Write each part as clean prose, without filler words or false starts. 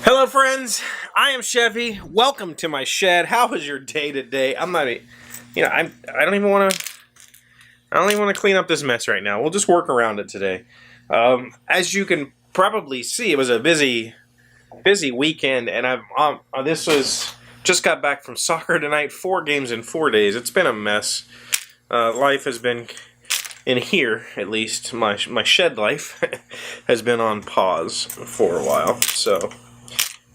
Hello friends, I am Chevee. Welcome to my shed. How was your day today? I don't even want to clean up this mess right now. We'll just work around it today. As you can probably see, it was a busy weekend, and this was just got back from soccer tonight. 4 games in 4 days. It's been a mess. Life has been, in here at least, my shed life has been on pause for a while. So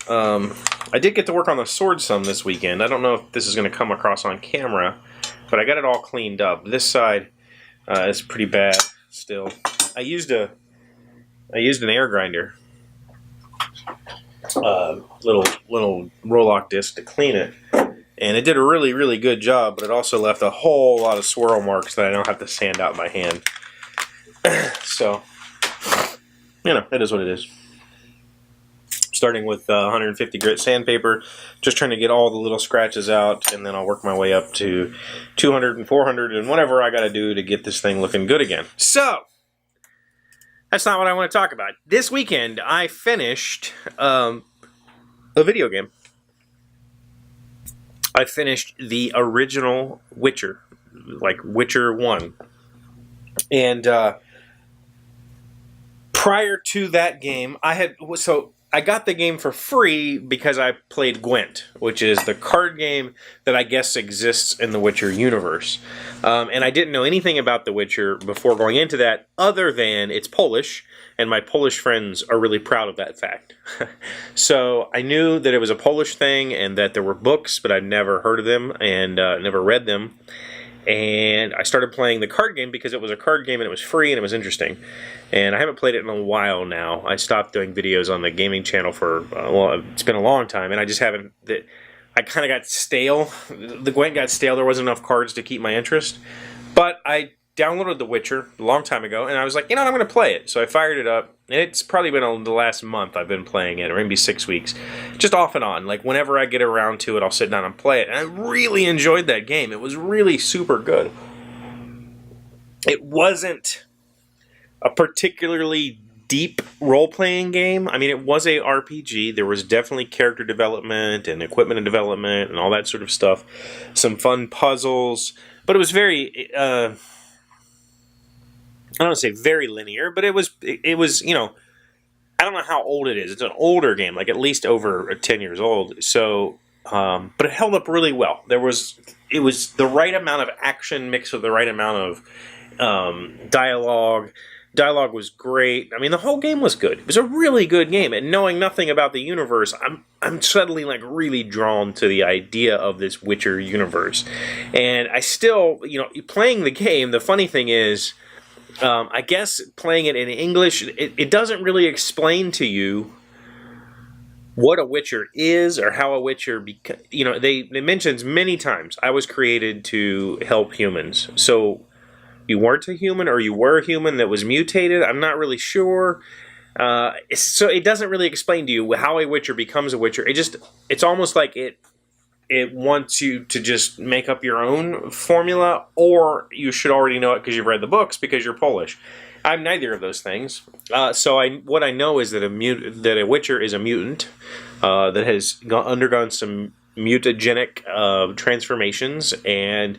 I did get to work on the sword some this weekend. I don't know if this is going to come across on camera, but I got it all cleaned up. This side is pretty bad still. I used an air grinder, little roll-lock disc to clean it, and it did a really good job. But it also left a whole lot of swirl marks that I don't have to sand out by hand. So, it is what it is. Starting with 150 grit sandpaper, just trying to get all the little scratches out, and then I'll work my way up to 200 and 400 and whatever I got to do to get this thing looking good again. So, that's not what I want to talk about. This weekend, I finished a video game. I finished the original Witcher, like Witcher 1. And prior to that game, I got the game for free because I played Gwent, which is the card game that I guess exists in the Witcher universe. And I didn't know anything about the Witcher before going into that, other than it's Polish, and my Polish friends are really proud of that fact. So I knew that it was a Polish thing and that there were books, but I'd never heard of them and never read them. And I started playing the card game because it was a card game and it was free and it was interesting. And I haven't played it in a while now. I stopped doing videos on the gaming channel for, it's been a long time, and I just haven't, I kind of got stale. The Gwent got stale. There wasn't enough cards to keep my interest. But I downloaded The Witcher a long time ago, and I was like, I'm going to play it. So I fired it up, and it's probably been the last month I've been playing it, or maybe 6 weeks. Just off and on. Like, whenever I get around to it, I'll sit down and play it. And I really enjoyed that game. It was really super good. It wasn't a particularly deep role-playing game. I mean, it was a RPG. There was definitely character development and equipment and development and all that sort of stuff. Some fun puzzles. But it was very... I don't want to say very linear, but it was, I don't know how old it is. It's an older game, like at least over 10 years old. So, but it held up really well. It was the right amount of action mixed with the right amount of dialogue. Dialogue was great. I mean, the whole game was good. It was a really good game. And knowing nothing about the universe, I'm suddenly like really drawn to the idea of this Witcher universe. And I still, playing the game, the funny thing is, I guess playing it in English, it doesn't really explain to you what a Witcher is or how a Witcher they mentions many times, I was created to help humans. So you weren't a human, or you were a human that was mutated? I'm not really sure. So it doesn't really explain to you how a Witcher becomes a Witcher. It's almost like it wants you to just make up your own formula, or you should already know it because you've read the books because you're Polish. I'm neither of those things. What I know is that a Witcher is a mutant that has undergone some mutagenic transformations, and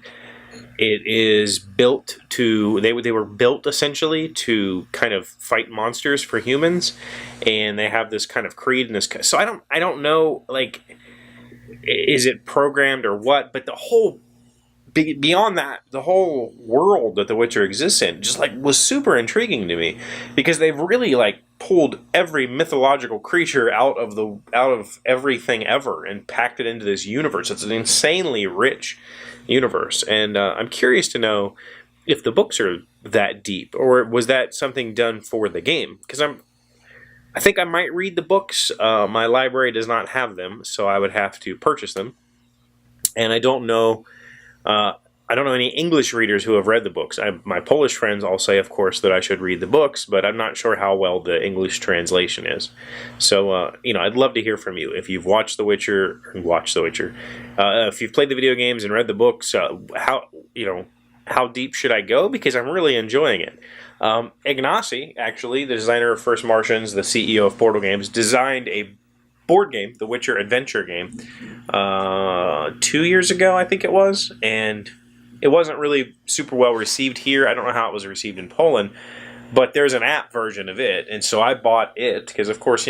it is built to... They were built essentially to kind of fight monsters for humans, and they have this kind of creed and this. So I don't know, like, is it programmed or what? But beyond that, the whole world that The Witcher exists in just was super intriguing to me, because they've really pulled every mythological creature out of everything ever and packed it into this universe. It's an insanely rich universe, and I'm curious to know if the books are that deep, or was that something done for the game? Because I think I might read the books. My library does not have them, so I would have to purchase them. And I don't know any English readers who have read the books. My Polish friends all say, of course, that I should read the books, but I'm not sure how well the English translation is. So, I'd love to hear from you. If you've watched The Witcher, if you've played the video games and read the books, how deep should I go? Because I'm really enjoying it. Ignacy, actually, the designer of First Martians, the CEO of Portal Games, designed a board game, the Witcher adventure game, 2 years ago, I think it was, and it wasn't really super well received here. I don't know how it was received in Poland, but there's an app version of it, and so I bought it because, of course,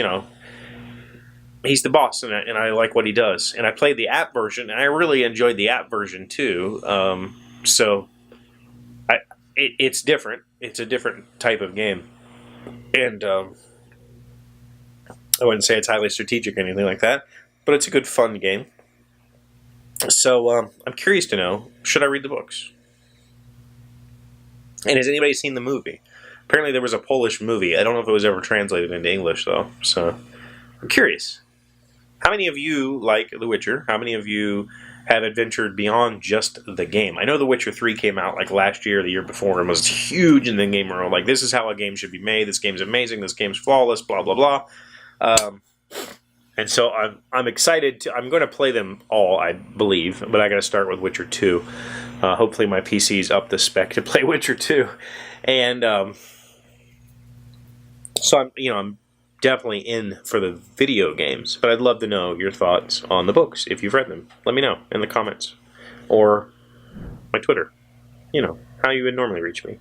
he's the boss, and I like what he does. And I played the app version, and I really enjoyed the app version too. So it's different. It's a different type of game, and I wouldn't say it's highly strategic or anything like that, but it's a good, fun game. So I'm curious to know, should I read the books? And has anybody seen the movie? Apparently there was a Polish movie. I don't know if it was ever translated into English, though. So I'm curious. How many of you like The Witcher? How many of you have adventured beyond just the game? I know The Witcher 3 came out like last year or the year before and was huge in the game world. Like, this is how a game should be made. This game's amazing. This game's flawless, blah, blah, blah. And so I'm excited to... I'm going to play them all, I believe, but I got to start with Witcher 2. Hopefully my PC's up the spec to play Witcher 2. And so I'm definitely in for the video games, but I'd love to know your thoughts on the books if you've read them. Let me know in the comments or my Twitter. How you would normally reach me.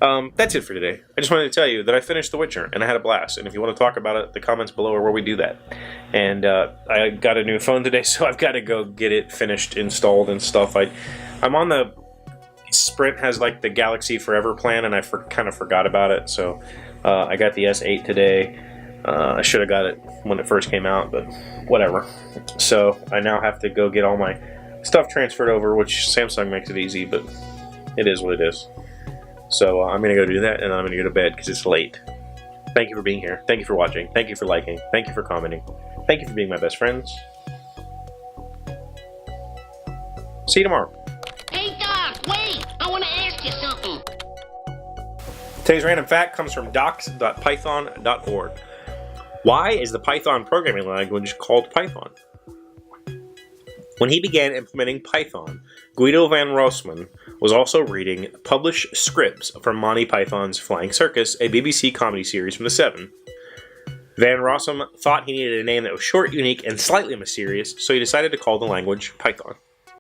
That's it for today. I just wanted to tell you that I finished The Witcher and I had a blast. And if you want to talk about it, the comments below are where we do that. And I got a new phone today, so I've got to go get it finished, installed, and stuff. I'm on the Sprint has like the Galaxy Forever plan, and I kind of forgot about it. So I got the S8 today. I should have got it when it first came out, but whatever. So I now have to go get all my stuff transferred over, which Samsung makes it easy, but it is what it is. So I'm going to go do that, and I'm going to go to bed because it's late. Thank you for being here. Thank you for watching. Thank you for liking. Thank you for commenting. Thank you for being my best friends. See you tomorrow. Hey, Doc, wait! I want to ask you something. Today's random fact comes from docs.python.org. Why is the Python programming language called Python? When he began implementing Python, Guido van Rossum was also reading published scripts from Monty Python's Flying Circus, a BBC comedy series from the 70s. Van Rossum thought he needed a name that was short, unique, and slightly mysterious, so he decided to call the language Python.